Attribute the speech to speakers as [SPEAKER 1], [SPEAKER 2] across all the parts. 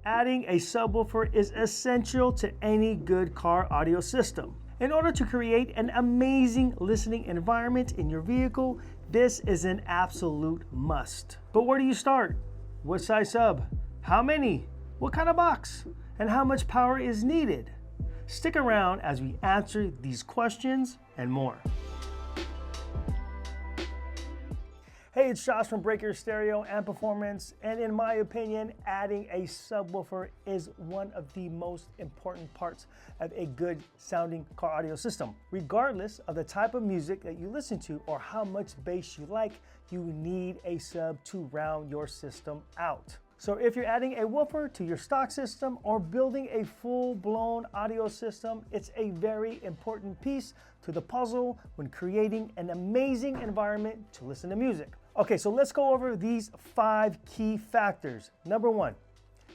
[SPEAKER 1] Adding a subwoofer is essential to any good car audio system. In order to create an amazing listening environment in your vehicle, this is an absolute must. But where do you start? What size sub? How many? What kind of box? And how much power is needed? Stick around as we answer these questions and more. Hey, it's Josh from Breaker Stereo and Performance, and in my opinion, adding a subwoofer is one of the most important parts of a good sounding car audio system. Regardless of the type of music that you listen to or how much bass you like, you need a sub to round your system out. So if you're adding a woofer to your stock system or building a full-blown audio system, it's a very important piece to the puzzle when creating an amazing environment to listen to music. Okay, so let's go over these 5 key factors. Number 1,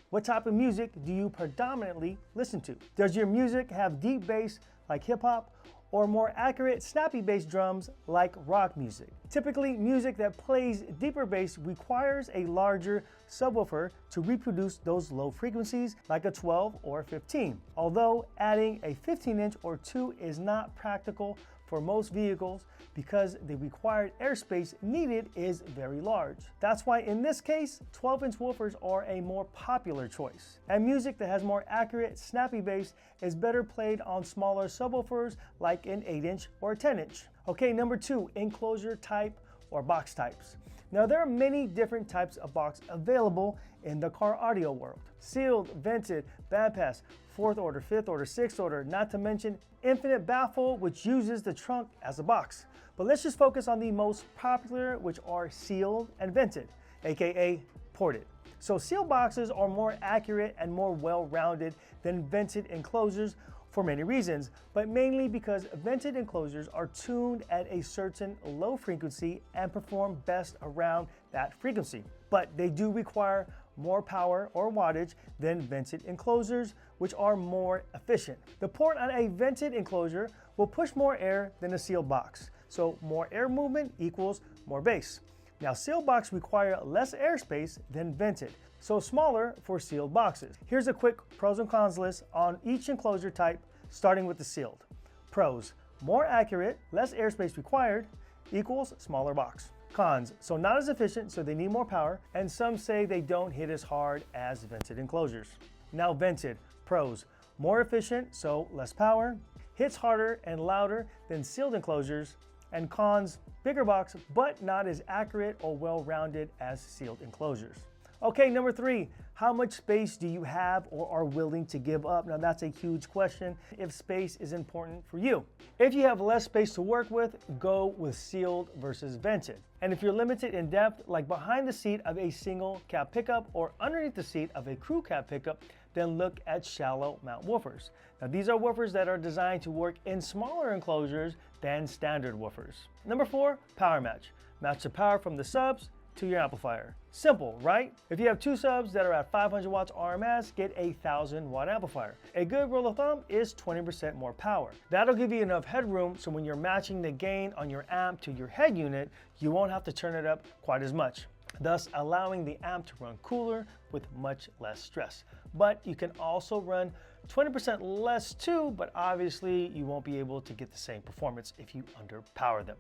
[SPEAKER 1] what type of music do you predominantly listen to? Does your music have deep bass like hip hop, or more accurate snappy bass drums like rock music? Typically, music that plays deeper bass requires a larger subwoofer to reproduce those low frequencies like a 12 or 15. Although adding a 15-inch or 2 is not practical for most vehicles because the required airspace needed is very large. That's why in this case, 12-inch woofers are a more popular choice. And music that has more accurate snappy bass is better played on smaller subwoofers like an 8-inch or 10-inch. Okay, number 2, enclosure type or box types. Now there are many different types of box available in the car audio world. Sealed, vented, bandpass, 4th order, 5th order, 6th order, not to mention infinite baffle, which uses the trunk as a box. But let's just focus on the most popular, which are sealed and vented, aka ported. So sealed boxes are more accurate and more well-rounded than vented enclosures for many reasons, but mainly because vented enclosures are tuned at a certain low frequency and perform best around that frequency. But they do require more power or wattage than vented enclosures, which are more efficient. The port on a vented enclosure will push more air than a sealed box, so more air movement equals more bass. Now, sealed boxes require less airspace than vented, so smaller for sealed boxes. Here's a quick pros and cons list on each enclosure type, starting with the sealed. Pros: more accurate, less airspace required, equals smaller box. Cons: so not as efficient, so they need more power, and some say they don't hit as hard as vented enclosures. Now vented. Pros: more efficient, so less power, hits harder and louder than sealed enclosures, and cons: bigger box, but not as accurate or well-rounded as sealed enclosures. Okay, number 3, how much space do you have or are willing to give up? Now that's a huge question if space is important for you. If you have less space to work with, go with sealed versus vented. And if you're limited in depth, like behind the seat of a single cab pickup or underneath the seat of a crew cab pickup, then look at shallow mount woofers. Now these are woofers that are designed to work in smaller enclosures than standard woofers. Number 4, power match. Match the power from the subs to your amplifier. Simple, right? If you have 2 subs that are at 500 watts RMS, get a 1000 watt amplifier. A good rule of thumb is 20% more power. That'll give you enough headroom so when you're matching the gain on your amp to your head unit, you won't have to turn it up quite as much, thus allowing the amp to run cooler with much less stress. But you can also run 20% less too, but obviously you won't be able to get the same performance if you underpower them.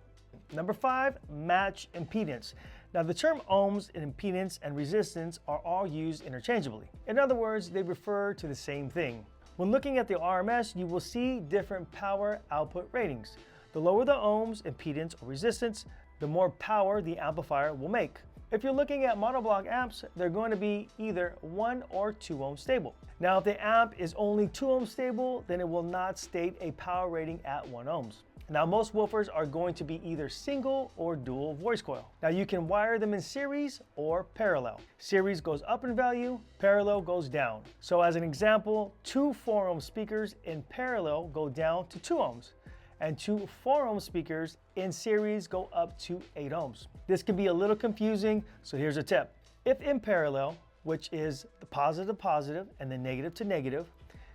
[SPEAKER 1] Number 5, match impedance. Now the term ohms and impedance and resistance are all used interchangeably. In other words, they refer to the same thing. When looking at the RMS, you will see different power output ratings. The lower the ohms, impedance, or resistance, the more power the amplifier will make. If you're looking at monoblock amps, they're going to be either 1 or 2 ohm stable. Now if the amp is only 2 ohm stable, then it will not state a power rating at 1 ohms. Now most woofers are going to be either single or dual voice coil. Now you can wire them in series or parallel. Series goes up in value, parallel goes down. So as an example, 2 4 ohm speakers in parallel go down to 2 ohms. And 2 4 ohm speakers in series go up to 8 ohms. This can be a little confusing, so here's a tip. If in parallel, which is the positive to positive and the negative to negative,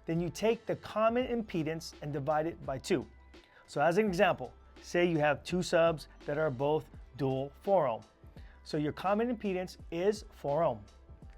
[SPEAKER 1] then you take the common impedance and divide it by 2. So as an example, say you have 2 subs that are both dual 4 ohm. So your common impedance is 4 ohm,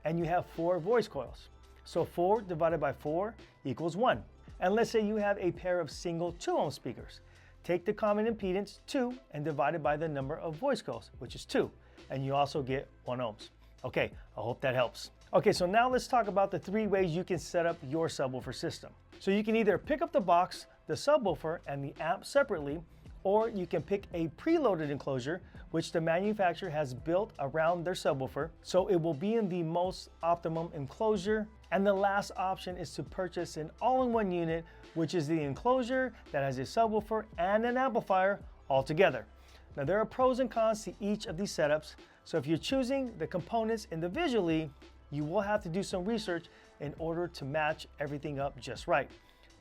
[SPEAKER 1] and you have 4 voice coils. So 4 divided by 4 equals 1. And let's say you have a pair of single 2-ohm speakers. Take the common impedance, 2, and divide it by the number of voice coils, which is 2. And you also get 1 ohms. Okay, I hope that helps. Okay, so now let's talk about the 3 ways you can set up your subwoofer system. So you can either pick up the box, the subwoofer, and the amp separately, or you can pick a preloaded enclosure, which the manufacturer has built around their subwoofer, so it will be in the most optimum enclosure. And the last option is to purchase an all-in-one unit, which is the enclosure that has a subwoofer and an amplifier all together. Now there are pros and cons to each of these setups, so if you're choosing the components individually, you will have to do some research in order to match everything up just right.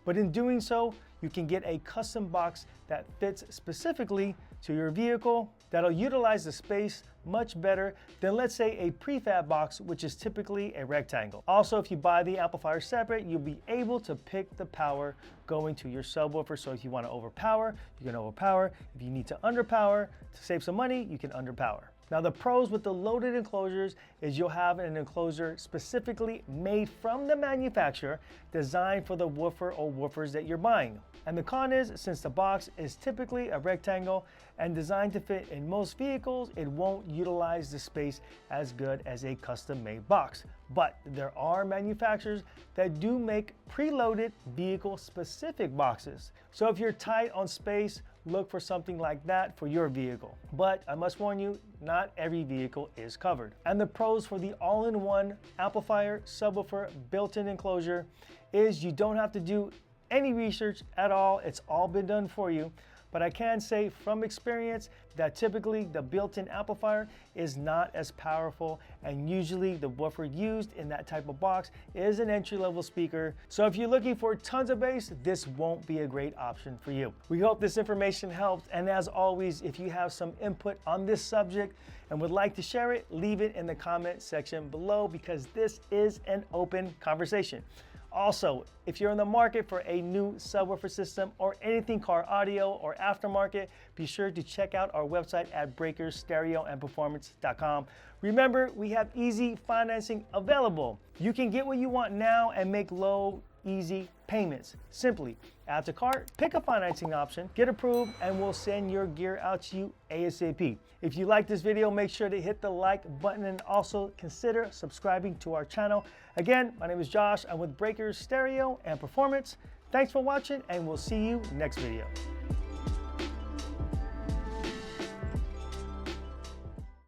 [SPEAKER 1] But in doing so, you can get a custom box that fits specifically to your vehicle that'll utilize the space much better than, let's say, a prefab box, which is typically a rectangle. Also, if you buy the amplifier separate, you'll be able to pick the power going to your subwoofer. So if you want to overpower, you can overpower. If you need to underpower to save some money, you can underpower. Now the pros with the loaded enclosures is you'll have an enclosure specifically made from the manufacturer, designed for the woofer or woofers that you're buying. And the con is, since the box is typically a rectangle and designed to fit in most vehicles, it won't utilize the space as good as a custom-made box. But there are manufacturers that do make preloaded vehicle-specific boxes. So if you're tight on space, look for something like that for your vehicle. But I must warn you, not every vehicle is covered. And the pros for the all-in-one amplifier, subwoofer, built-in enclosure is you don't have to do any research at all. It's all been done for you. But I can say from experience that typically the built-in amplifier is not as powerful, and usually the woofer used in that type of box is an entry-level speaker. So if you're looking for tons of bass, this won't be a great option for you. We hope this information helped, and as always, if you have some input on this subject and would like to share it, leave it in the comment section below, because this is an open conversation. Also, if you're in the market for a new subwoofer system or anything car audio or aftermarket, be sure to check out our website at breakersstereoandperformance.com. Remember, we have easy financing available. You can get what you want now and make low, easy payments. Simply add to cart, pick a financing option, get approved, and we'll send your gear out to you ASAP. If you like this video, make sure to hit the like button and also consider subscribing to our channel. Again, my name is Josh. I'm with Breakers Stereo and Performance. Thanks for watching, and we'll see you next video.